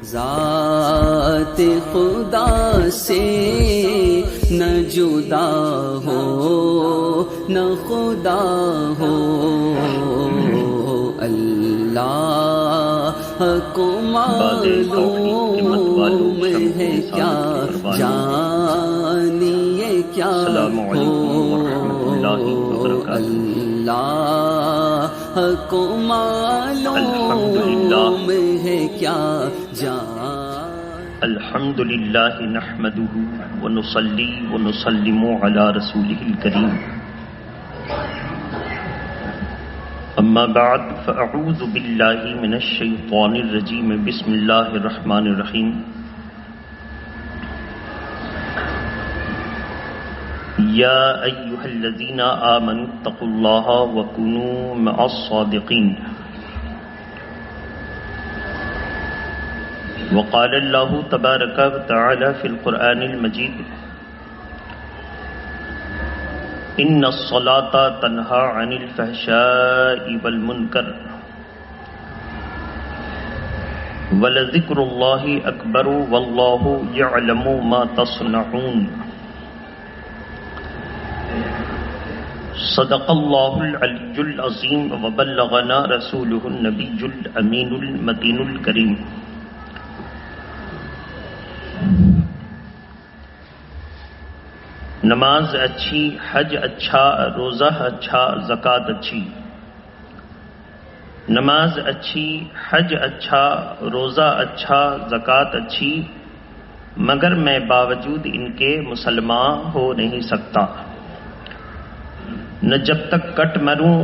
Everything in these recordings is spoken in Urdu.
ذات خدا سے نہ جدا ہو نہ خدا ہو، اللہ کو معلوم ہے کیا جانیے کیا ہو، اللہ کو معلوم ہے کیا الحمدللہ نحمده ونصلی ونسلم علی رسوله الکریم، اما بعد فاعوذ باللہ من الشیطان الرجیم، بسم اللہ الرحمن الرحیم۔ یا ایہا الذین آمنوا اتقوا اللہ وکونوا مع الصادقین۔ وقال اللہ تبارک وتعالی فی القرآن المجید، ان الصلاة تنہی عن الفحشاء والمنکر ولذکر اللہ اکبر واللہ یعلم ما تصنعون۔ صدق اللہ العلی العظیم وبلغنا رسولہ النبی الامین المتین الکریم۔ نماز اچھی، حج اچھا، روزہ اچھا، زکوٰۃ اچھی۔ نماز اچھی، حج اچھا، روزہ اچھا، زکوٰۃ اچھی، مگر میں باوجود ان کے مسلمان ہو نہیں سکتا، نہ جب تک کٹ مروں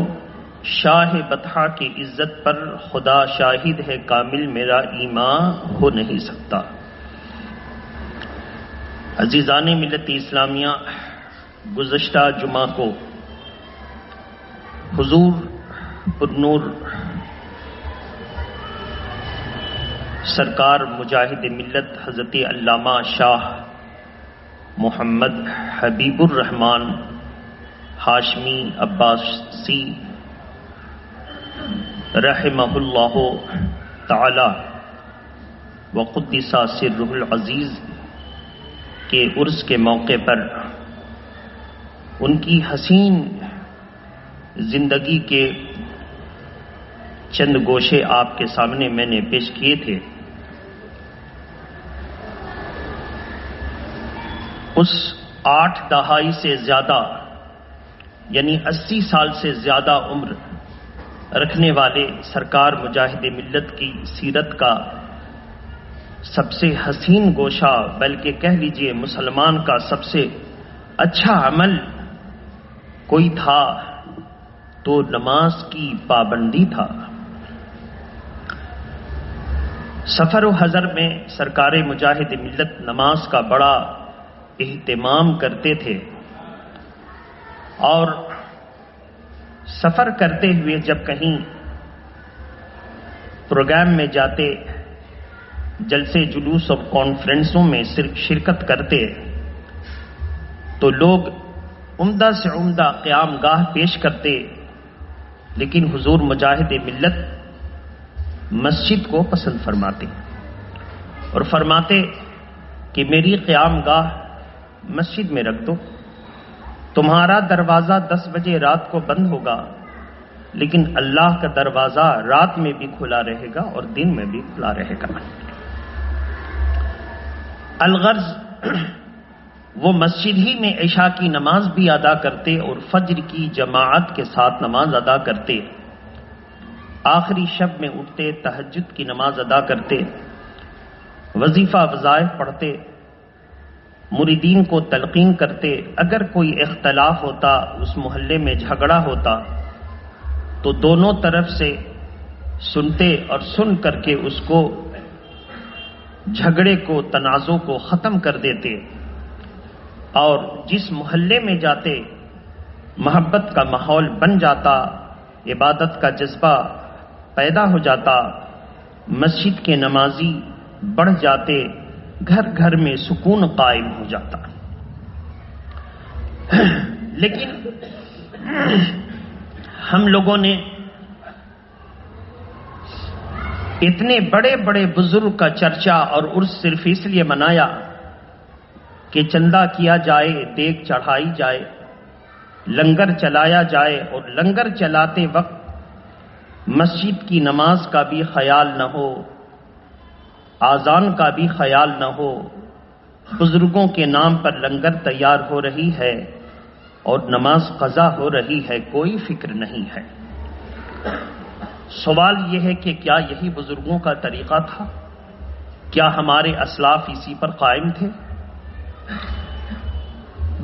شاہ بطحہ کی عزت پر، خدا شاہد ہے کامل میرا ایمان ہو نہیں سکتا۔ عزیزان ملت اسلامیہ، گزشتہ جمعہ کو حضور پرنور سرکار مجاہد ملت حضرت علامہ شاہ محمد حبیب الرحمن ہاشمی عباسی رحمہ اللہ تعالی وقدس سرہ العزیز کے عرس کے موقع پر ان کی حسین زندگی کے چند گوشے آپ کے سامنے میں نے پیش کیے تھے۔ اس 8 دہائی سے زیادہ یعنی 80 سال سے زیادہ عمر رکھنے والے سرکار مجاہد ملت کی سیرت کا سب سے حسین گوشہ، بلکہ کہہ لیجئے مسلمان کا سب سے اچھا عمل کوئی تھا تو نماز کی پابندی تھا۔ سفر و حضر میں سرکار مجاہد ملت نماز کا بڑا اہتمام کرتے تھے، اور سفر کرتے ہوئے جب کہیں پروگرام میں جاتے، جلسے جلوس اور کانفرنسوں میں شرکت کرتے تو لوگ عمدہ سے عمدہ قیام گاہ پیش کرتے، لیکن حضور مجاہد ملت مسجد کو پسند فرماتے اور فرماتے کہ میری قیام گاہ مسجد میں رکھ دو، تمہارا دروازہ 10 بجے رات کو بند ہوگا، لیکن اللہ کا دروازہ رات میں بھی کھلا رہے گا اور دن میں بھی کھلا رہے گا۔ الغرض وہ مسجد ہی میں عشاء کی نماز بھی ادا کرتے اور فجر کی جماعت کے ساتھ نماز ادا کرتے، آخری شب میں اٹھتے تہجد کی نماز ادا کرتے، وظیفہ وظائف پڑھتے، مریدین کو تلقین کرتے، اگر کوئی اختلاف ہوتا، اس محلے میں جھگڑا ہوتا تو دونوں طرف سے سنتے اور سن کر کے اس کو جھگڑے کو، تنازع کو ختم کر دیتے، اور جس محلے میں جاتے محبت کا ماحول بن جاتا، عبادت کا جذبہ پیدا ہو جاتا، مسجد کے نمازی بڑھ جاتے، گھر گھر میں سکون قائم ہو جاتا۔ لیکن ہم لوگوں نے اتنے بڑے بڑے بزرگ کا چرچا اور عرس صرف اس لیے منایا کہ چندہ کیا جائے، دیگ چڑھائی جائے، لنگر چلایا جائے، اور لنگر چلاتے وقت مسجد کی نماز کا بھی خیال نہ ہو، آذان کا بھی خیال نہ ہو، بزرگوں کے نام پر لنگر تیار ہو رہی ہے اور نماز قضا ہو رہی ہے، کوئی فکر نہیں ہے۔ سوال یہ ہے کہ کیا یہی بزرگوں کا طریقہ تھا؟ کیا ہمارے اسلاف اسی پر قائم تھے؟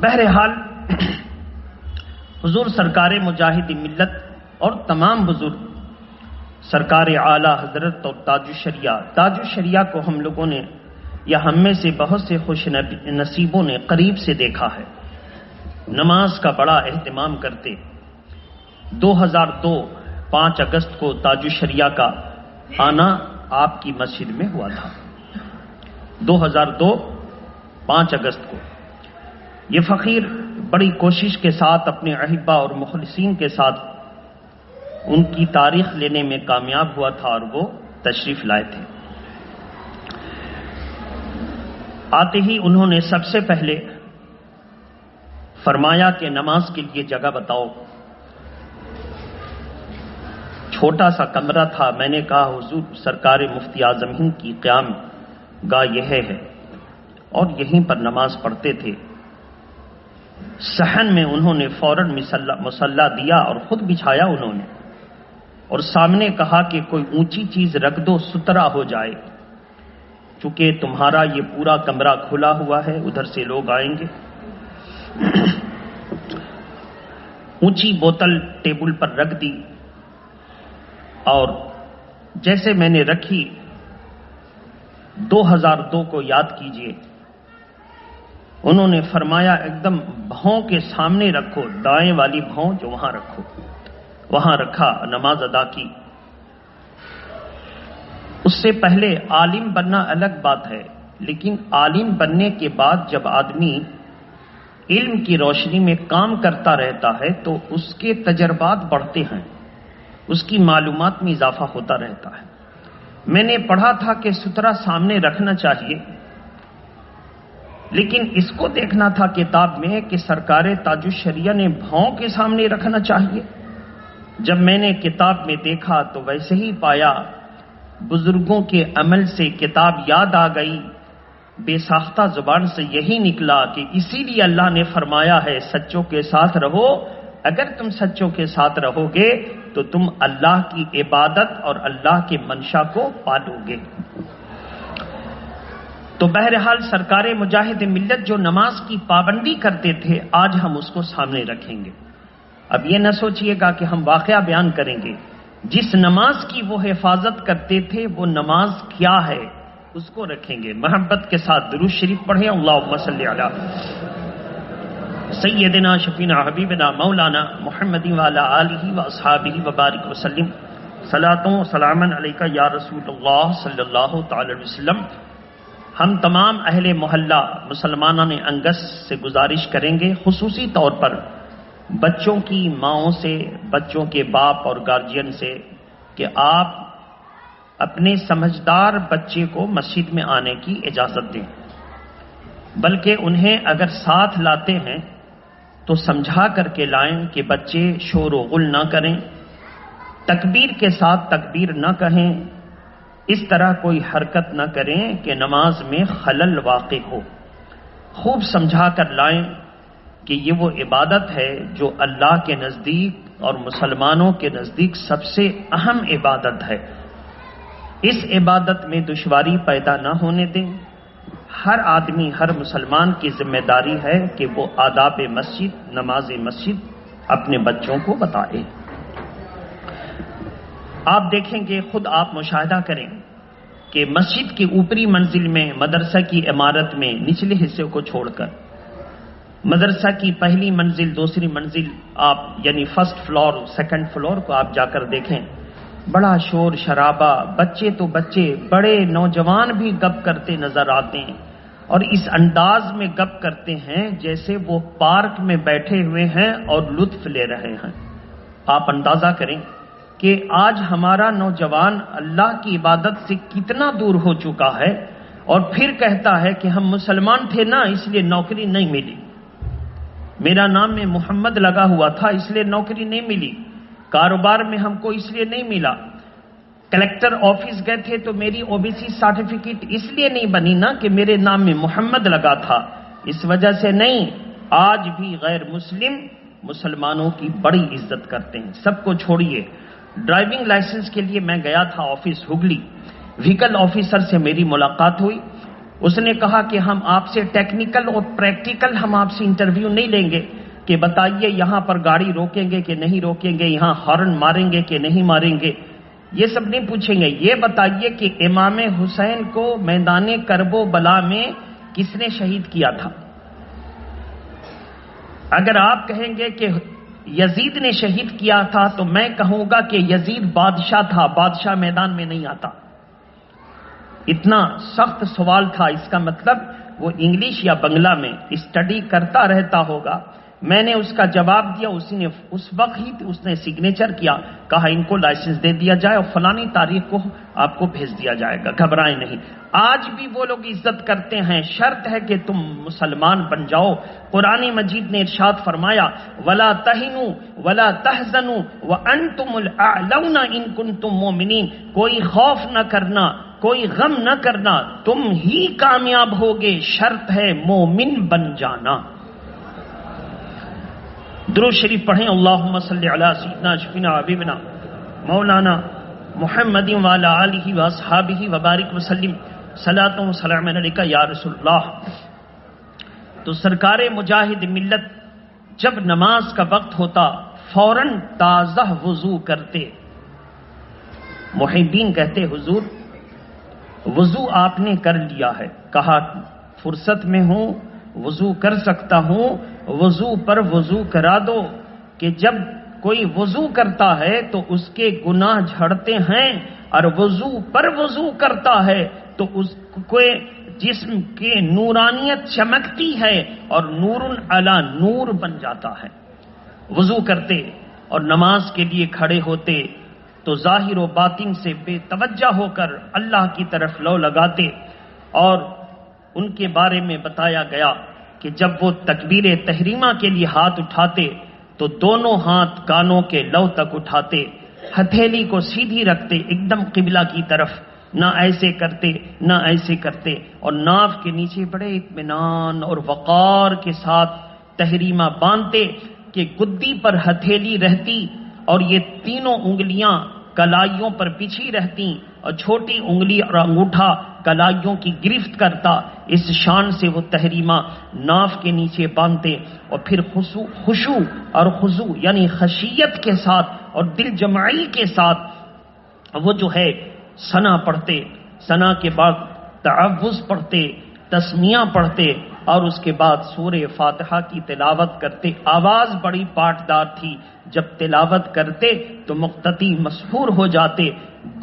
بہرحال حضور سرکار مجاہد ملت اور تمام بزرگ سرکار اعلی حضرت اور تاج الشریعہ کو ہم لوگوں نے یا ہم میں سے بہت سے خوش نصیبوں نے قریب سے دیکھا ہے، نماز کا بڑا اہتمام کرتے۔ 2002 5 اگست کو تاج الشریعہ کا آنا آپ کی مسجد میں ہوا تھا۔ 2002 5 اگست کو یہ فقیر بڑی کوشش کے ساتھ اپنے احبا اور مخلصین کے ساتھ ان کی تاریخ لینے میں کامیاب ہوا تھا اور وہ تشریف لائے تھے۔ آتے ہی انہوں نے سب سے پہلے فرمایا کہ نماز کے لیے جگہ بتاؤ۔ چھوٹا سا کمرہ تھا، میں نے کہا حضور سرکار مفتی اعظم ہند کی قیام گاہ یہ ہے اور یہیں پر نماز پڑھتے تھے۔ صحن میں انہوں نے فوراً مصلی دیا اور خود بچھایا انہوں نے، اور سامنے کہا کہ کوئی اونچی چیز رکھ دو سترا ہو جائے، چونکہ تمہارا یہ پورا کمرہ کھلا ہوا ہے، ادھر سے لوگ آئیں گے۔ اونچی بوتل ٹیبل پر رکھ دی اور جیسے میں نے رکھی 2002 کو یاد کیجئے، انہوں نے فرمایا ایک دم بھاؤں کے سامنے رکھو، دائیں والی بھاؤں جو وہاں رکھو، وہاں رکھا، نماز ادا کی۔ اس سے پہلے عالم بننا الگ بات ہے، لیکن عالم بننے کے بعد جب آدمی علم کی روشنی میں کام کرتا رہتا ہے تو اس کے تجربات بڑھتے ہیں، اس کی معلومات میں اضافہ ہوتا رہتا ہے۔ میں نے پڑھا تھا کہ سترا سامنے رکھنا چاہیے، لیکن اس کو دیکھنا تھا کتاب میں کہ سرکار تاج الشریعہ نے بھاؤں کے سامنے رکھنا چاہیے۔ جب میں نے کتاب میں دیکھا تو ویسے ہی پایا، بزرگوں کے عمل سے کتاب یاد آ گئی، بے ساختہ زبان سے یہی نکلا کہ اسی لیے اللہ نے فرمایا ہے سچوں کے ساتھ رہو، اگر تم سچوں کے ساتھ رہو گے تو تم اللہ کی عبادت اور اللہ کے منشا کو پالو گے۔ تو بہرحال سرکار مجاہد ملت جو نماز کی پابندی کرتے تھے، آج ہم اس کو سامنے رکھیں گے۔ اب یہ نہ سوچئے گا کہ ہم واقعہ بیان کریں گے، جس نماز کی وہ حفاظت کرتے تھے وہ نماز کیا ہے اس کو رکھیں گے۔ محبت کے ساتھ درود شریف پڑھیں، اللہم صلی علی سیدنا شفینا حبیبنا مولانا محمد وعلی آلہ واصحابہ وبارک وسلم، صلاۃ و سلاما علیک یا رسول اللہ صلی اللہ تعالی علیہ وسلم۔ ہم تمام اہل محلہ مسلمانان انگس سے گزارش کریں گے، خصوصی طور پر بچوں کی ماؤں سے، بچوں کے باپ اور گارجین سے، کہ آپ اپنے سمجھدار بچے کو مسجد میں آنے کی اجازت دیں، بلکہ انہیں اگر ساتھ لاتے ہیں تو سمجھا کر کے لائیں کہ بچے شور و غل نہ کریں، تکبیر کے ساتھ تکبیر نہ کہیں، اس طرح کوئی حرکت نہ کریں کہ نماز میں خلل واقع ہو۔ خوب سمجھا کر لائیں کہ یہ وہ عبادت ہے جو اللہ کے نزدیک اور مسلمانوں کے نزدیک سب سے اہم عبادت ہے۔ اس عبادت میں دشواری پیدا نہ ہونے دیں۔ ہر آدمی، ہر مسلمان کی ذمہ داری ہے کہ وہ آداب مسجد، نماز مسجد اپنے بچوں کو بتائے۔ آپ دیکھیں گے، خود آپ مشاہدہ کریں کہ مسجد کی اوپری منزل میں، مدرسہ کی عمارت میں نچلے حصے کو چھوڑ کر مدرسہ کی پہلی منزل، دوسری منزل، آپ یعنی فرسٹ فلور، سیکنڈ فلور کو آپ جا کر دیکھیں، بڑا شور شرابہ، بچے تو بچے، بڑے نوجوان بھی گپ کرتے نظر آتے ہیں، اور اس انداز میں گپ کرتے ہیں جیسے وہ پارک میں بیٹھے ہوئے ہیں اور لطف لے رہے ہیں۔ آپ اندازہ کریں کہ کہ آج ہمارا نوجوان اللہ کی عبادت سے کتنا دور ہو چکا ہے اور پھر کہتا ہے کہ ہم مسلمان تھے نا اس لیے نوکری نہیں ملی، میرا نام میں محمد لگا ہوا تھا اس لیے نوکری نہیں ملی، کاروبار میں ہم کو اس لیے نہیں ملا، کلیکٹر آفس گئے تھے تو میری OBC سرٹیفکیٹ اس لیے نہیں بنی نا کہ میرے نام میں محمد لگا تھا، اس وجہ سے نہیں۔ آج بھی غیر مسلم مسلمانوں کی بڑی عزت کرتے ہیں۔ سب کو چھوڑیے، ڈرائیونگ لائسنس کے لیے میں گیا تھا آفس ہگلی، وہیکل آفیسر سے میری ملاقات ہوئی، اس نے کہا کہ ہم آپ سے ٹیکنیکل اور پریکٹیکل ہم آپ سے انٹرویو نہیں لیں گے کہ بتائیے یہاں پر گاڑی روکیں گے کہ نہیں روکیں گے، یہاں ہارن ماریں گے کہ نہیں ماریں گے، یہ سب نہیں پوچھیں گے، یہ بتائیے کہ امام حسین کو میدان کرب و بلا میں کس نے شہید کیا تھا؟ اگر آپ کہیں گے کہ یزید نے شہید کیا تھا تو میں کہوں گا کہ یزید بادشاہ تھا، بادشاہ میدان میں نہیں آتا۔ اتنا سخت سوال تھا، اس کا مطلب وہ انگلش یا بنگلہ میں اسٹڈی کرتا رہتا ہوگا۔ میں نے اس کا جواب دیا، اسی نے اس وقت ہی اس نے سگنیچر کیا، کہا ان کو لائسنس دے دیا جائے اور فلانی تاریخ کو آپ کو بھیج دیا جائے گا، گھبرائیں نہیں۔ آج بھی وہ لوگ عزت کرتے ہیں، شرط ہے کہ تم مسلمان بن جاؤ۔ قرآن مجید نے ارشاد فرمایا وَلَا تَهِنُوا وَلَا تَحْزَنُوا وَأَنْتُمُ الْأَعْلَوْنَ إِن كُنتُم مُؤْمِنِينَ، کوئی خوف نہ کرنا، کوئی غم نہ کرنا، تم ہی کامیاب ہوگے، شرط ہے مومن بن جانا۔ درود شریف پڑھیں، اللہم صلی علی سیدنا شفینا حبیبنا مولانا محمد وعلی آلہ واصحابہ وبارک وسلم، صلاۃ و سلام علیکہ یا رسول اللہ۔ تو سرکار مجاہد ملت جب نماز کا وقت ہوتا فوراً تازہ وضو کرتے۔ محبین کہتے حضور وضو آپ نے کر لیا ہے؟ کہا فرصت میں ہوں، وضو کر سکتا ہوں، وضو پر وضو کرا دو، کہ جب کوئی وضو کرتا ہے تو اس کے گناہ جھڑتے ہیں، اور وضو پر وضو کرتا ہے تو اس کے جسم کی نورانیت چمکتی ہے اور نور علی نور بن جاتا ہے۔ وضو کرتے اور نماز کے لیے کھڑے ہوتے تو ظاہر و باطن سے بے توجہ ہو کر اللہ کی طرف لو لگاتے، اور ان کے بارے میں بتایا گیا کہ جب وہ تکبیر تحریمہ کے لیے ہاتھ اٹھاتے تو دونوں ہاتھ کانوں کے لو تک اٹھاتے، ہتھیلی کو سیدھی رکھتے ایک دم قبلہ کی طرف، نہ ایسے کرتے نہ ایسے کرتے، اور ناف کے نیچے بڑے اطمینان اور وقار کے ساتھ تحریمہ باندھتے کہ گدی پر ہتھیلی رہتی اور یہ تینوں انگلیاں کلائیوں پر بچھی رہتی اور چھوٹی انگلی اور انگوٹھا کلائیوں کی گرفت کرتا۔ اس شان سے وہ تحریمہ ناف کے نیچے باندھتے اور پھر خشوع اور خضوع یعنی خشیت کے ساتھ اور دل جمعی کے ساتھ وہ جو ہے ثنا پڑھتے، ثنا کے بعد تعوذ پڑھتے، تسمیہ پڑھتے، اور اس کے بعد سورہ فاتحہ کی تلاوت کرتے۔ آواز بڑی پاٹدار تھی، جب تلاوت کرتے تو مقتدی مسحور ہو جاتے،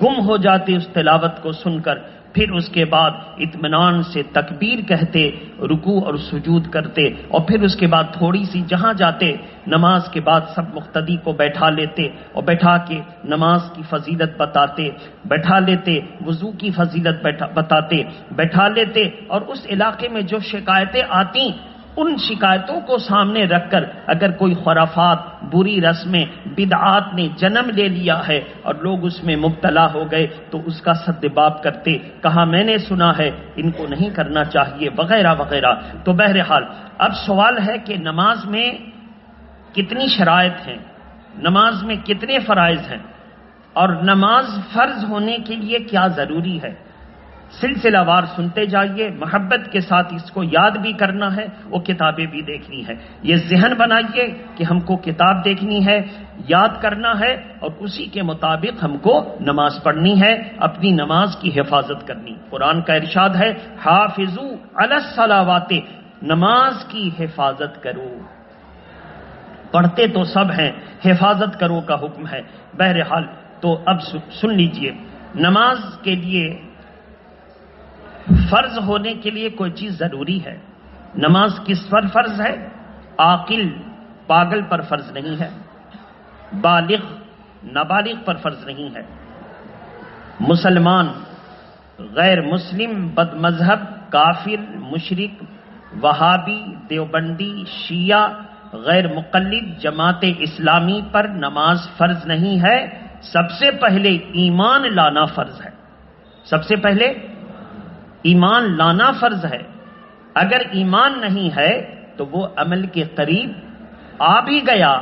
گم ہو جاتے اس تلاوت کو سن کر۔ پھر اس کے بعد اطمینان سے تکبیر کہتے، رکوع اور سجود کرتے، اور پھر اس کے بعد تھوڑی سی جہاں جاتے نماز کے بعد سب مقتدی کو بیٹھا لیتے اور بیٹھا کے نماز کی فضیلت بتاتے، بیٹھا لیتے وضو کی فضیلت بتاتے، بیٹھا لیتے، اور اس علاقے میں جو شکایتیں آتی ان شکایتوں کو سامنے رکھ کر اگر کوئی خرافات، بری رسمیں، بدعات نے جنم لے لیا ہے اور لوگ اس میں مبتلا ہو گئے تو اس کا سدباب کرتے، کہا میں نے سنا ہے ان کو نہیں کرنا چاہیے وغیرہ وغیرہ۔ تو بہرحال اب سوال ہے کہ نماز میں کتنی شرائط ہیں، نماز میں کتنے فرائض ہیں، اور نماز فرض ہونے کے لیے کیا ضروری ہے؟ سلسلہ وار سنتے جائیے، محبت کے ساتھ اس کو یاد بھی کرنا ہے، وہ کتابیں بھی دیکھنی ہے۔ یہ ذہن بنائیے کہ ہم کو کتاب دیکھنی ہے، یاد کرنا ہے، اور اسی کے مطابق ہم کو نماز پڑھنی ہے، اپنی نماز کی حفاظت کرنی۔ قرآن کا ارشاد ہے حافظوا علی الصلوات، نماز کی حفاظت کرو۔ پڑھتے تو سب ہیں، حفاظت کرو کا حکم ہے۔ بہرحال تو اب سن لیجئے، نماز کے لیے فرض ہونے کے لیے کوئی چیز ضروری ہے۔ نماز کس پر فرض ہے؟ عاقل پاگل پر فرض نہیں ہے، بالغ نابالغ پر فرض نہیں ہے۔ مسلمان، غیر مسلم، بد مذہب، کافر، مشرک، وہابی، دیوبندی، شیعہ، غیر مقلد، جماعت اسلامی پر نماز فرض نہیں ہے۔ سب سے پہلے ایمان لانا فرض ہے۔ سب سے پہلے ایمان لانا فرض ہے۔ اگر ایمان نہیں ہے تو وہ عمل کے قریب آ بھی گیا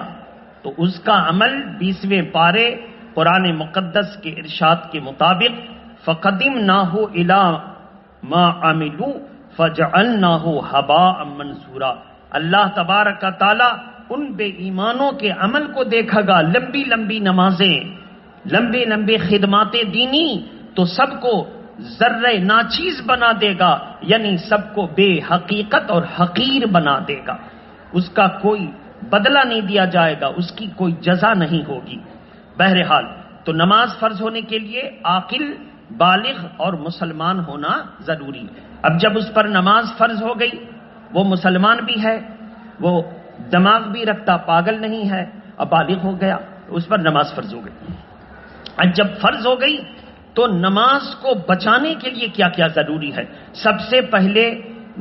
تو اس کا عمل 20ویں پارے قرآن مقدس کے ارشاد کے مطابق فَقَدِمْنَاهُ إِلَىٰ مَا عَمِلُوا فَجَعَلْنَاهُ هَبَاءً مَنْثُورًا، اللہ تبارک تعالیٰ ان بے ایمانوں کے عمل کو دیکھے گا، لمبی لمبی نمازیں، لمبے لمبے خدمات دینی، تو سب کو ذرے ناچیز بنا دے گا، یعنی سب کو بے حقیقت اور حقیر بنا دے گا۔ اس کا کوئی بدلہ نہیں دیا جائے گا، اس کی کوئی جزا نہیں ہوگی۔ بہرحال تو نماز فرض ہونے کے لیے عاقل، بالغ اور مسلمان ہونا ضروری ہے۔ اب جب اس پر نماز فرض ہو گئی، وہ مسلمان بھی ہے، وہ دماغ بھی رکھتا، پاگل نہیں ہے، اب بالغ ہو گیا، اس پر نماز فرض ہو گئی۔ اب جب فرض ہو گئی تو نماز کو بچانے کے لیے کیا کیا ضروری ہے؟ سب سے پہلے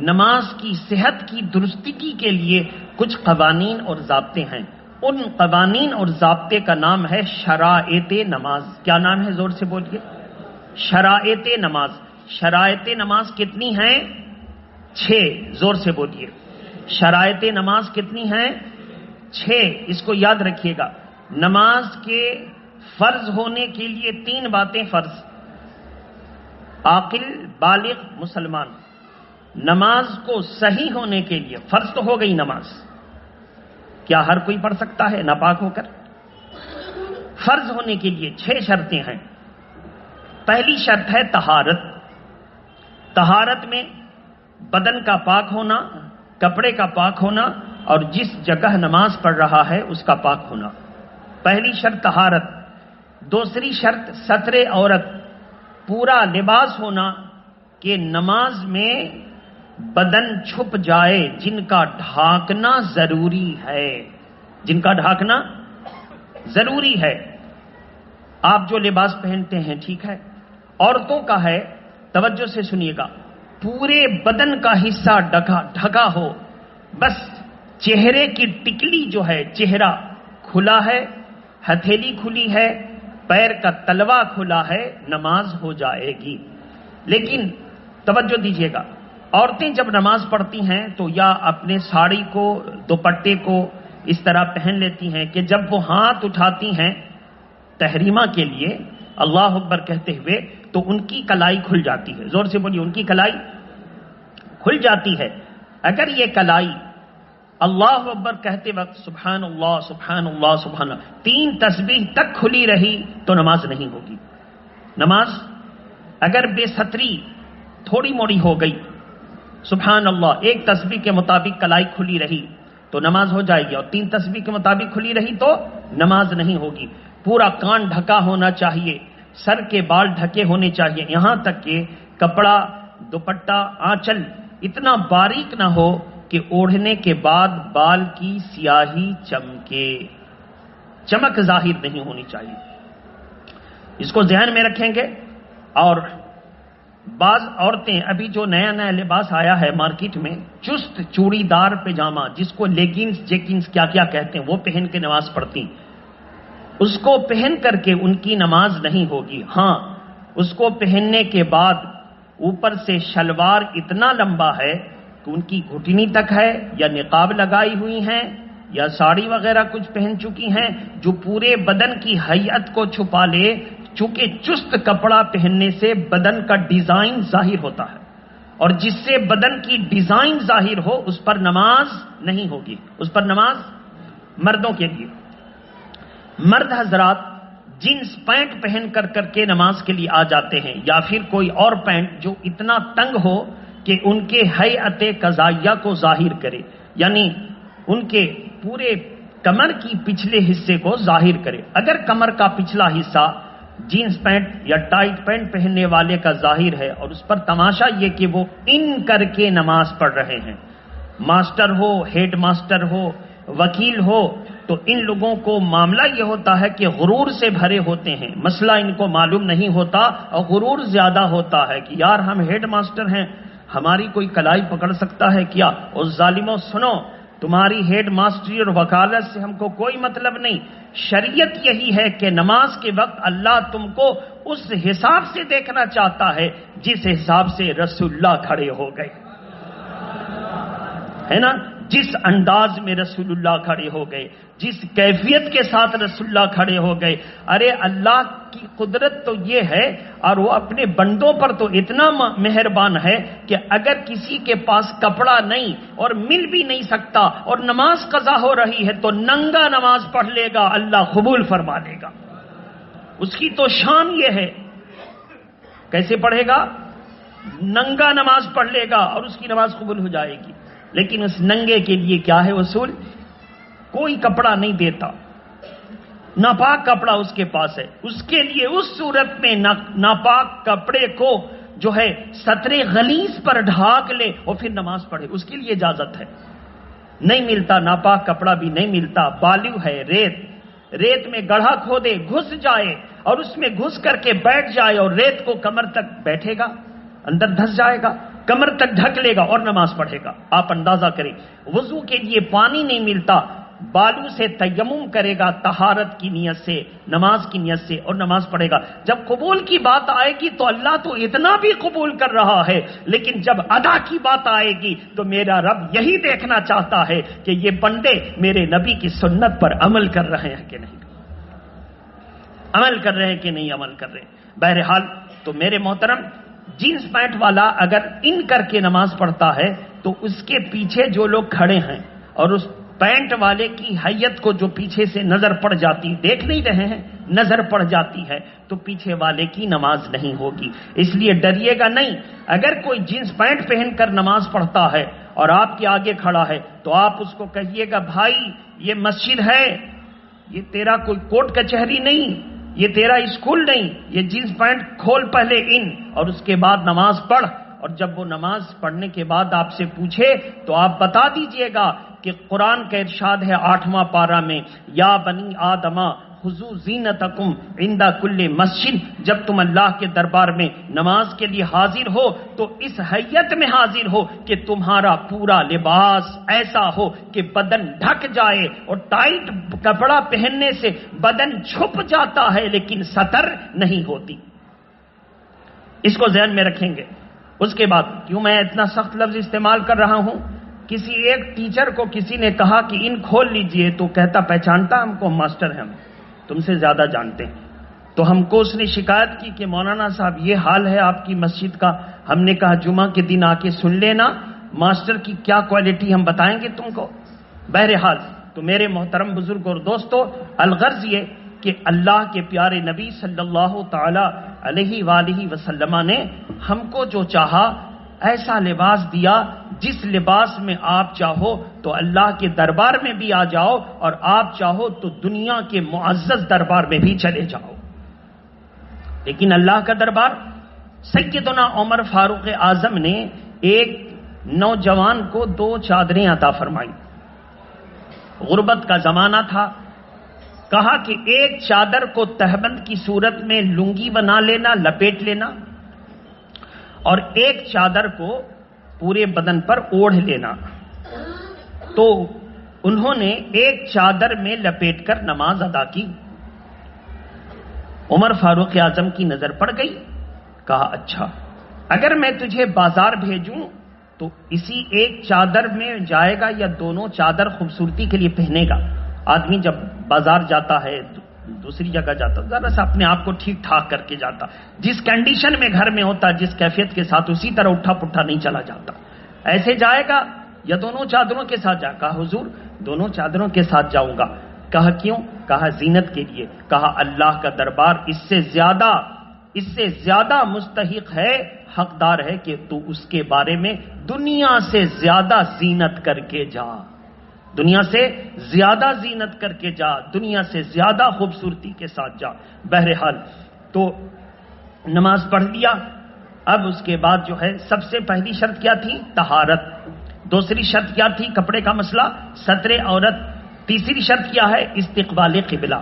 نماز کی صحت کی درستگی کے لیے کچھ قوانین اور ضابطے ہیں۔ ان قوانین اور ضابطے کا نام ہے شرائط نماز۔ کیا نام ہے؟ زور سے بولیے۔ شرائط نماز۔ شرائط نماز کتنی ہیں؟ 6۔ زور سے بولیے۔ شرائط نماز کتنی ہیں؟ 6۔ اس کو یاد رکھیے گا۔ نماز کے فرض ہونے کے لیے 3 باتیں فرض: عاقل، بالغ، مسلمان۔ نماز کو صحیح ہونے کے لیے فرض تو ہو گئی نماز، کیا ہر کوئی پڑھ سکتا ہے ناپاک ہو کر؟ فرض ہونے کے لیے 6 شرطیں ہیں۔ پہلی شرط ہے طہارت۔ طہارت میں بدن کا پاک ہونا، کپڑے کا پاک ہونا اور جس جگہ نماز پڑھ رہا ہے اس کا پاک ہونا۔ پہلی شرط طہارت۔ دوسری شرط ستر عورت، پورا لباس ہونا کہ نماز میں بدن چھپ جائے، جن کا ڈھانکنا ضروری ہے، جن کا ڈھانکنا ضروری ہے۔ آپ جو لباس پہنتے ہیں ٹھیک ہے، عورتوں کا ہے، توجہ سے سنیے گا، پورے بدن کا حصہ ڈھکا ہو، بس چہرے کی ٹکلی جو ہے، چہرہ کھلا ہے، ہتھیلی کھلی ہے، پیر کا تلوا کھلا ہے، نماز ہو جائے گی۔ لیکن توجہ دیجیے گا، عورتیں جب نماز پڑھتی ہیں تو یا اپنے ساڑی کو، دوپٹے کو اس طرح پہن لیتی ہیں کہ جب وہ ہاتھ اٹھاتی ہیں تحریمہ کے لیے اللہ اکبر کہتے ہوئے تو ان کی کلائی کھل جاتی ہے۔ زور سے بولیے، ان کی کلائی کھل جاتی ہے۔ اگر یہ کلائی اللہ اکبر کہتے وقت سبحان اللہ سبحان اللہ سبحان اللہ 3 تسبیح تک کھلی رہی تو نماز نہیں ہوگی۔ نماز اگر بے ستری تھوڑی موڑی ہو گئی، سبحان اللہ 1 تسبیح کے مطابق کلائی کھلی رہی تو نماز ہو جائے گی، اور 3 تسبیح کے مطابق کھلی رہی تو نماز نہیں ہوگی۔ پورا کان ڈھکا ہونا چاہیے، سر کے بال ڈھکے ہونے چاہیے، یہاں تک کہ کپڑا، دوپٹہ، آنچل اتنا باریک نہ ہو کہ اوڑھنے کے بعد بال کی سیاہی چمکے، چمک ظاہر نہیں ہونی چاہیے۔ اس کو ذہن میں رکھیں گے۔ اور بعض عورتیں ابھی جو نیا نیا لباس آیا ہے مارکیٹ میں، چست چوڑی دار پیجامہ جس کو لیگنز جیکنز کیا کیا کہتے ہیں، وہ پہن کے نماز پڑھتی، اس کو پہن کر کے ان کی نماز نہیں ہوگی۔ ہاں، اس کو پہننے کے بعد اوپر سے شلوار اتنا لمبا ہے کہ ان کی گھٹنی تک ہے، یا نقاب لگائی ہوئی ہیں یا ساڑی وغیرہ کچھ پہن چکی ہیں جو پورے بدن کی ہیئت کو چھپا لے، چونکہ چست کپڑا پہننے سے بدن کا ڈیزائن ظاہر ہوتا ہے، اور جس سے بدن کی ڈیزائن ظاہر ہو اس پر نماز نہیں ہوگی۔ اس پر نماز مردوں کے لیے، مرد حضرات جینس پینٹ پہن کر کے نماز کے لیے آ جاتے ہیں، یا پھر کوئی اور پینٹ جو اتنا تنگ ہو کہ ان کے ہیئت قضائیہ کو ظاہر کرے، یعنی ان کے پورے کمر کی پچھلے حصے کو ظاہر کرے۔ اگر کمر کا پچھلا حصہ جینس پینٹ یا ٹائٹ پینٹ پہننے والے کا ظاہر ہے اور اس پر تماشا یہ کہ وہ ان کر کے نماز پڑھ رہے ہیں، ماسٹر ہو، ہیڈ ماسٹر ہو، وکیل ہو، تو ان لوگوں کو معاملہ یہ ہوتا ہے کہ غرور سے بھرے ہوتے ہیں، مسئلہ ان کو معلوم نہیں ہوتا اور غرور زیادہ ہوتا ہے کہ یار ہم ہیڈ ماسٹر ہیں، ہماری کوئی کلائی پکڑ سکتا ہے کیا؟ اور ظالموں سنو، تمہاری ہیڈ ماسٹری اور وکالت سے ہم کو کوئی مطلب نہیں، شریعت یہی ہے کہ نماز کے وقت اللہ تم کو اس حساب سے دیکھنا چاہتا ہے جس حساب سے رسول اللہ کھڑے ہو گئے، ہے نا؟ جس انداز میں رسول اللہ کھڑے ہو گئے، جس کیفیت کے ساتھ رسول اللہ کھڑے ہو گئے۔ ارے اللہ کی قدرت تو یہ ہے اور وہ اپنے بندوں پر تو اتنا مہربان ہے کہ اگر کسی کے پاس کپڑا نہیں اور مل بھی نہیں سکتا اور نماز قضا ہو رہی ہے تو ننگا نماز پڑھ لے گا، اللہ قبول فرما لے گا۔ اس کی تو شان یہ ہے، کیسے پڑھے گا؟ ننگا نماز پڑھ لے گا اور اس کی نماز قبول ہو جائے گی۔ لیکن اس ننگے کے لیے کیا ہے اصول؟ کوئی کپڑا نہیں دیتا، ناپاک کپڑا اس کے پاس ہے، اس کے لیے اس صورت میں ناپاک کپڑے کو جو ہے سترے غلیظ پر ڈھانک لے اور پھر نماز پڑھے، اس کے لیے اجازت ہے۔ نہیں ملتا، ناپاک کپڑا بھی نہیں ملتا، بالو ہے، ریت میں گڑھا کھودے، گھس جائے اور اس میں گھس کر کے بیٹھ جائے اور ریت کو کمر تک بیٹھے گا، اندر دھس جائے گا، کمر تک ڈھک لے گا اور نماز پڑھے گا۔ آپ اندازہ کریں، وضو کے لیے پانی نہیں ملتا، بالو سے تیمم کرے گا طہارت کی نیت سے، نماز کی نیت سے، اور نماز پڑھے گا۔ جب قبول کی بات آئے گی تو اللہ تو اتنا بھی قبول کر رہا ہے، لیکن جب ادا کی بات آئے گی تو میرا رب یہی دیکھنا چاہتا ہے کہ یہ بندے میرے نبی کی سنت پر عمل کر رہے ہیں کہ نہیں، عمل کر رہے ہیں کہ نہیں عمل کر رہے ہیں۔ بہرحال تو میرے محترم، جینس پینٹ والا اگر ان کر کے نماز پڑھتا ہے تو اس کے پیچھے جو لوگ کھڑے ہیں اور اس پینٹ والے کی حیت کو جو پیچھے سے نظر پڑ جاتی، دیکھ نہیں رہے ہیں، نظر پڑ جاتی ہے تو پیچھے والے کی نماز نہیں ہوگی۔ اس لیے ڈریے گا نہیں، اگر کوئی جینس پینٹ پہن کر نماز پڑھتا ہے اور آپ کے آگے کھڑا ہے تو آپ اس کو کہیے گا بھائی یہ مسجد ہے، یہ تیرا کوئی کورٹ کچہری نہیں، یہ تیرا اسکول نہیں، یہ جینس پینٹ کھول پہلے ان اور اس کے بعد نماز پڑھ۔ اور جب وہ نماز پڑھنے کے بعد آپ سے پوچھے تو آپ بتا دیجئے گا کہ قرآن کا ارشاد ہے 8واں پارہ میں، یا بنی آدم خذوا زینتکم عند کل مسجد، جب تم اللہ کے دربار میں نماز کے لیے حاضر ہو تو اس حیت میں حاضر ہو کہ تمہارا پورا لباس ایسا ہو کہ بدن ڈھک جائے، اور ٹائٹ کپڑا پہننے سے بدن چھپ جاتا ہے لیکن ستر نہیں ہوتی۔ اس کو ذہن میں رکھیں گے۔ اس کے بعد کیوں میں اتنا سخت لفظ استعمال کر رہا ہوں؟ کسی ایک ٹیچر کو کسی نے کہا کہ ان کھول لیجئے تو کہتا پہچانتا ہم کو ماسٹر ہیں، ہم تم سے زیادہ جانتے ہیں۔ تو ہم کو اس نے شکایت کی کہ مولانا صاحب یہ حال ہے آپ کی مسجد کا۔ ہم نے کہا جمعہ کے دن آ کے سن لینا، ماسٹر کی کیا کوالٹی ہم بتائیں گے تم کو۔ بہرحال تو میرے محترم بزرگ اور دوستو، الغرض یہ کہ اللہ کے پیارے نبی صلی اللہ تعالی علیہ وآلہ وسلم نے ہم کو جو چاہا ایسا لباس دیا جس لباس میں آپ چاہو تو اللہ کے دربار میں بھی آ جاؤ اور آپ چاہو تو دنیا کے معزز دربار میں بھی چلے جاؤ۔ لیکن اللہ کا دربار، سیدنا عمر فاروق اعظم نے ایک نوجوان کو 2 چادریں عطا فرمائی، غربت کا زمانہ تھا، کہا کہ ایک چادر کو تہبند کی صورت میں لنگی بنا لینا، لپیٹ لینا، اور ایک چادر کو پورے بدن پر اوڑھ لینا۔ تو انہوں نے ایک چادر میں لپیٹ کر نماز ادا کی۔ عمر فاروق اعظم کی نظر پڑ گئی، کہا اچھا اگر میں تجھے بازار بھیجوں تو اسی ایک چادر میں جائے گا یا دونوں چادر خوبصورتی کے لیے پہنے گا؟ آدمی جب بازار جاتا ہے، دوسری جگہ جاتا، ذرا سا اپنے آپ کو ٹھیک ٹھاک کر کے جاتا، جس کنڈیشن میں گھر میں ہوتا، جس کیفیت کے ساتھ، اسی طرح اٹھا پٹھا نہیں چلا جاتا۔ ایسے جائے گا یا دونوں چادروں کے ساتھ جائے؟ کہا حضور دونوں چادروں کے ساتھ جاؤں گا۔ کہا کیوں؟ کہا زینت کے لیے۔ کہا اللہ کا دربار اس سے زیادہ مستحق ہے، حقدار ہے کہ تو اس کے بارے میں دنیا سے زیادہ زینت کر کے جا، دنیا سے زیادہ زینت کر کے جا، دنیا سے زیادہ خوبصورتی کے ساتھ جا۔ بہرحال تو نماز پڑھ لیا۔ اب اس کے بعد جو ہے سب سے پہلی شرط کیا تھی؟ طہارت۔ دوسری شرط کیا تھی؟ کپڑے کا مسئلہ، ستر عورت۔ تیسری شرط کیا ہے؟ استقبال قبلہ.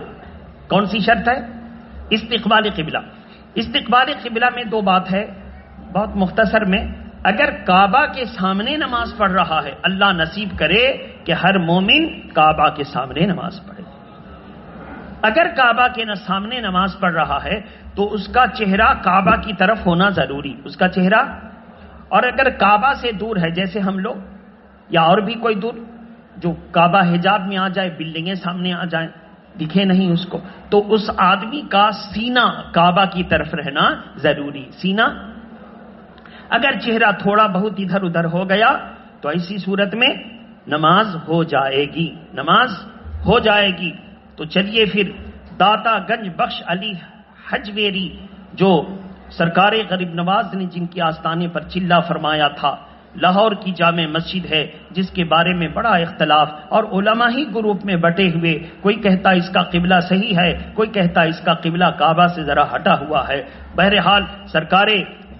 کون سی شرط ہے؟ استقبال قبلہ. استقبال قبلہ میں دو بات ہے بہت مختصر میں. اگر کعبہ کے سامنے نماز پڑھ رہا ہے، اللہ نصیب کرے کہ ہر مومن کعبہ کے سامنے نماز پڑھے. اگر کعبہ کے سامنے نماز پڑھ رہا ہے تو اس کا چہرہ کعبہ کی طرف ہونا ضروری، اس کا چہرہ. اور اگر کعبہ سے دور ہے جیسے ہم لوگ یا اور بھی کوئی دور جو کعبہ حجاب میں آ جائے، بلڈنگیں سامنے آ جائیں دکھے نہیں اس کو، تو اس آدمی کا سینہ کعبہ کی طرف رہنا ضروری. سینہ اگر چہرہ تھوڑا بہت ادھر ادھر ہو گیا تو ایسی صورت میں نماز ہو جائے گی، نماز ہو جائے گی. تو چلیے پھر داتا گنج بخش علی حجویری جو سرکار غریب نواز نے جن کے آستانے پر چلہ فرمایا تھا، لاہور کی جامع مسجد ہے جس کے بارے میں بڑا اختلاف اور علماء ہی گروپ میں بٹے ہوئے، کوئی کہتا اس کا قبلہ صحیح ہے، کوئی کہتا اس کا قبلہ کعبہ سے ذرا ہٹا ہوا ہے. بہرحال سرکار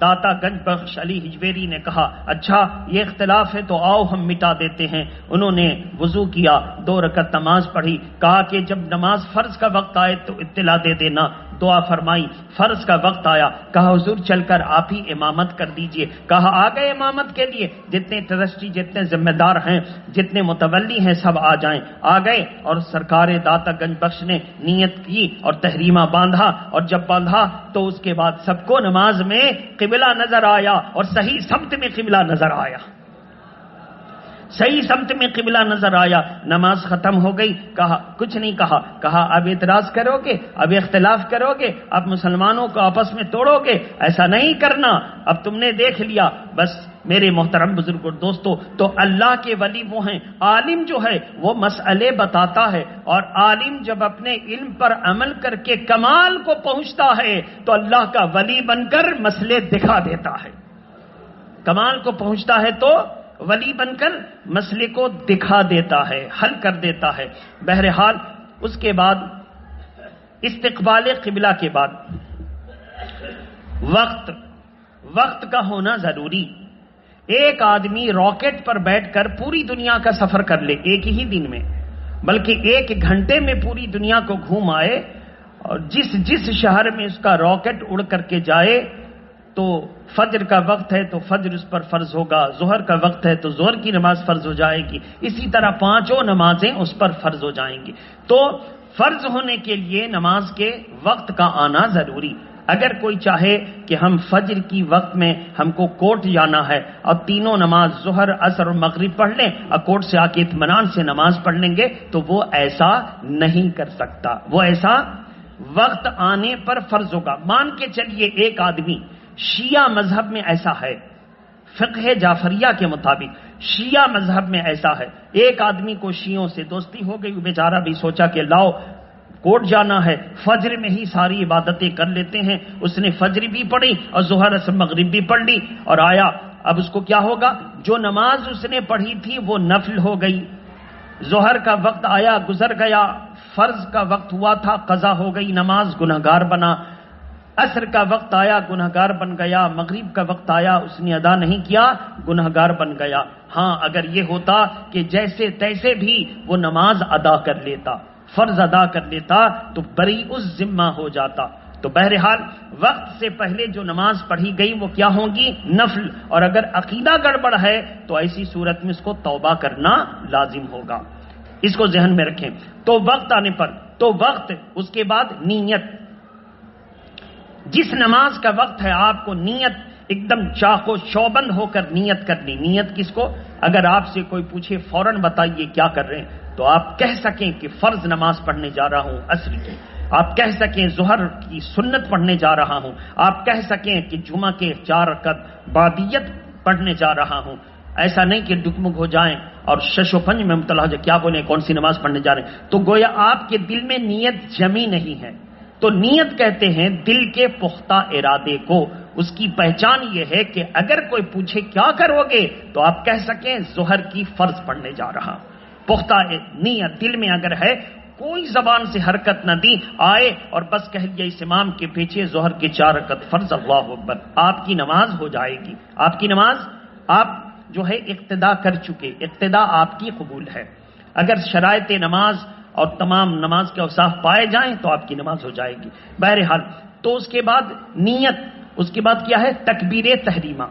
داتا گنج بخش علی حجویری نے کہا اچھا یہ اختلاف ہے تو آؤ ہم مٹا دیتے ہیں. انہوں نے وضو کیا، 2 رکعت نماز پڑھی، کہا کہ جب نماز فرض کا وقت آئے تو اطلاع دے دینا. دعا فرمائی، فرض کا وقت آیا، کہا حضور چل کر آپ ہی امامت کر دیجئے. کہا آ گئے امامت کے لیے، جتنے ٹرسٹی جتنے ذمہ دار ہیں جتنے متولی ہیں سب آ جائیں. آ گئے اور سرکار داتا گنج بخش نے نیت کی اور تحریمہ باندھا، اور جب باندھا تو اس کے بعد سب کو نماز میں قبلہ نظر آیا اور صحیح سمت میں قبلہ نظر آیا، صحیح سمت میں قبلہ نظر آیا. نماز ختم ہو گئی، کہا کچھ نہیں کہا. کہا اب اعتراض کرو گے، اب اختلاف کرو گے، اب مسلمانوں کو آپس میں توڑو گے، ایسا نہیں کرنا. اب تم نے دیکھ لیا. بس میرے محترم بزرگ اور دوستو، تو اللہ کے ولی وہ ہیں، عالم جو ہے وہ مسئلے بتاتا ہے، اور عالم جب اپنے علم پر عمل کر کے کمال کو پہنچتا ہے تو اللہ کا ولی بن کر مسئلے دکھا دیتا ہے. کمال کو پہنچتا ہے تو ولی بن کر مسئلے کو دکھا دیتا ہے، حل کر دیتا ہے. بہرحال اس کے بعد استقبال قبلہ کے بعد وقت کا ہونا ضروری. ایک آدمی راکٹ پر بیٹھ کر پوری دنیا کا سفر کر لے ایک ہی دن میں، بلکہ 1 گھنٹے میں پوری دنیا کو گھوم آئے، اور جس شہر میں اس کا راکٹ اڑ کر کے جائے تو فجر کا وقت ہے تو فجر اس پر فرض ہوگا، ظہر کا وقت ہے تو ظہر کی نماز فرض ہو جائے گی، اسی طرح 5 نمازیں اس پر فرض ہو جائیں گی. تو فرض ہونے کے لیے نماز کے وقت کا آنا ضروری. اگر کوئی چاہے کہ ہم فجر کی وقت میں ہم کو کوٹ جانا ہے اور 3 نماز ظہر عصر اور مغرب پڑھ لیں اور کوٹ سے آ کے اطمینان سے نماز پڑھ لیں گے تو وہ ایسا نہیں کر سکتا، وہ ایسا وقت آنے پر فرض ہوگا. مان کے چلیے ایک آدمی شیعہ مذہب میں ایسا ہے، فقہ جعفریہ کے مطابق شیعہ مذہب میں ایسا ہے، ایک آدمی کو شیعوں سے دوستی ہو گئی، بیچارہ بھی سوچا کہ لاؤ کوٹ جانا ہے، فجر میں ہی ساری عبادتیں کر لیتے ہیں. اس نے فجر بھی پڑھی اور ظہر عصر مغرب بھی پڑھ لی اور آیا. اب اس کو کیا ہوگا؟ جو نماز اس نے پڑھی تھی وہ نفل ہو گئی، ظہر کا وقت آیا گزر گیا، فرض کا وقت ہوا تھا قضا ہو گئی نماز، گنہگار بنا. عصر کا وقت آیا گنہگار بن گیا، مغرب کا وقت آیا اس نے ادا نہیں کیا، گنہگار بن گیا. ہاں اگر یہ ہوتا کہ جیسے تیسے بھی وہ نماز ادا کر لیتا، فرض ادا کر لیتا تو بری اس ذمہ ہو جاتا. تو بہرحال وقت سے پہلے جو نماز پڑھی گئی وہ کیا ہوں گی؟ نفل. اور اگر عقیدہ گڑبڑ ہے تو ایسی صورت میں اس کو توبہ کرنا لازم ہوگا. اس کو ذہن میں رکھیں. تو وقت آنے پر تو وقت، اس کے بعد نیت. جس نماز کا وقت ہے آپ کو نیت ایک دم چاقو چوبند ہو کر نیت کرنی. نیت کس کو؟ اگر آپ سے کوئی پوچھے فوراً بتائیے کیا کر رہے ہیں تو آپ کہہ سکیں کہ فرض نماز پڑھنے جا رہا ہوں عصر کی، آپ کہہ سکیں ظہر کی سنت پڑھنے جا رہا ہوں، آپ کہہ سکیں کہ جمعہ کے 4 رکعت بعدیت پڑھنے جا رہا ہوں. ایسا نہیں کہ ڈگمگ ہو جائیں اور شش و پنج میں مبتلا ہو جائے، کیا بولیں کون سی نماز پڑھنے جا رہے ہیں. تو گویا آپ کے دل میں نیت جمی نہیں ہے. تو نیت کہتے ہیں دل کے پختہ ارادے کو. اس کی پہچان یہ ہے کہ اگر کوئی پوچھے کیا کرو گے تو آپ کہہ سکیں ظہر کی فرض پڑھنے جا رہا. پختہ نیت دل میں اگر ہے، کوئی زبان سے حرکت نہ دی، آئے اور بس کہہ لیا اس امام کے پیچھے ظہر کے 4 رکعت فرض، اللہ اکبر، آپ کی نماز ہو جائے گی. آپ کی نماز، آپ جو ہے اقتدا کر چکے، اقتدا آپ کی قبول ہے. اگر شرائط نماز اور تمام نماز کے اوصاف پائے جائیں تو آپ کی نماز ہو جائے گی. بہرحال تو اس کے بعد نیت، اس کے بعد کیا ہے؟ تکبیر تحریمہ.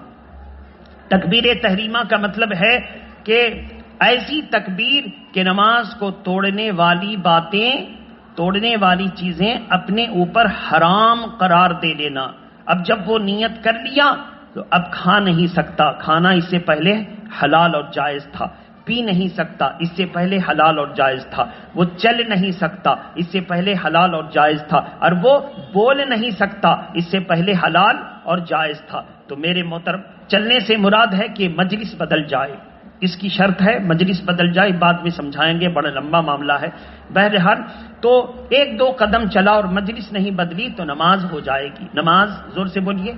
تکبیر تحریمہ کا مطلب ہے کہ ایسی تکبیر کہ نماز کو توڑنے والی باتیں، توڑنے والی چیزیں اپنے اوپر حرام قرار دے لینا. اب جب وہ نیت کر لیا تو اب کھا نہیں سکتا، کھانا اس سے پہلے حلال اور جائز تھا. پی نہیں سکتا، اس سے پہلے حلال اور جائز تھا. وہ چل نہیں سکتا، اس سے پہلے حلال اور جائز تھا. اور وہ بول نہیں سکتا، اس سے پہلے حلال اور جائز تھا. تو میرے محترم، چلنے سے مراد ہے کہ مجلس بدل جائے، اس کی شرط ہے مجلس بدل جائے. بعد میں سمجھائیں گے، بڑا لمبا معاملہ ہے. بہرحال تو ایک دو قدم چلا اور مجلس نہیں بدلی تو نماز ہو جائے گی. نماز، زور سے بولیے،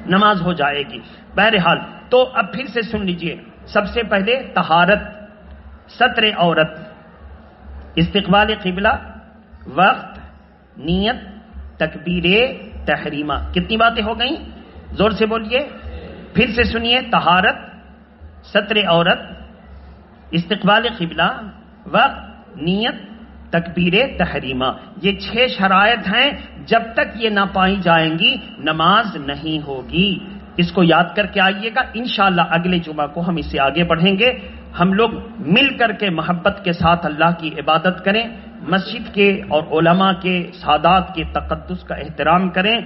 نماز ہو جائے گی. بہرحال تو اب پھر سے سن لیجئے. سب سے پہلے طہارت، ستر عورت، استقبال قبلہ، وقت، نیت، تکبیر تحریمہ. کتنی باتیں ہو گئیں؟ زور سے بولیے، پھر سے سنیے. طہارت، ستر عورت، استقبال قبلہ، وقت، نیت، تکبیر تحریمہ. یہ 6 شرائط ہیں. جب تک یہ نہ پائی جائیں گی نماز نہیں ہوگی. اس کو یاد کر کے آئیے گا. انشاءاللہ اگلے جمعہ کو ہم اس سے آگے بڑھیں گے. ہم لوگ مل کر کے محبت کے ساتھ اللہ کی عبادت کریں، مسجد کے اور علماء کے، سادات کے تقدس کا احترام کریں.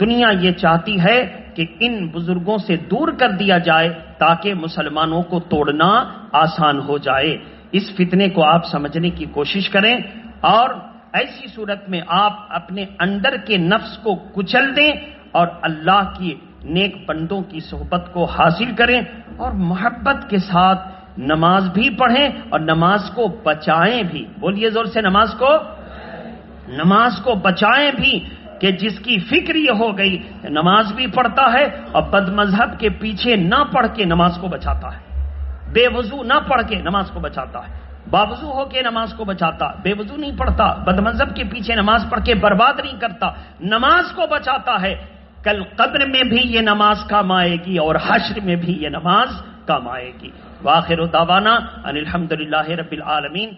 دنیا یہ چاہتی ہے کہ ان بزرگوں سے دور کر دیا جائے تاکہ مسلمانوں کو توڑنا آسان ہو جائے. اس فتنے کو آپ سمجھنے کی کوشش کریں اور ایسی صورت میں آپ اپنے اندر کے نفس کو کچل دیں اور اللہ کی نیک بندوں کی صحبت کو حاصل کریں اور محبت کے ساتھ نماز بھی پڑھیں اور نماز کو بچائیں بھی. بولیے زور سے، نماز کو بچائیں بھی. کہ جس کی فکر یہ ہو گئی کہ نماز بھی پڑھتا ہے اور بد مذہب کے پیچھے نہ پڑھ کے نماز کو بچاتا ہے، بے وضو نہ پڑھ کے نماز کو بچاتا ہے، باوضو ہو کے نماز کو بچاتا، بے وضو نہیں پڑھتا، بد مذہب کے پیچھے نماز پڑھ کے برباد نہیں کرتا، نماز کو بچاتا ہے. کل قبر میں بھی یہ نماز کام آئے گی اور حشر میں بھی یہ نماز کام آئے گی. وآخر دعوانا ان الحمدللہ رب العالمین.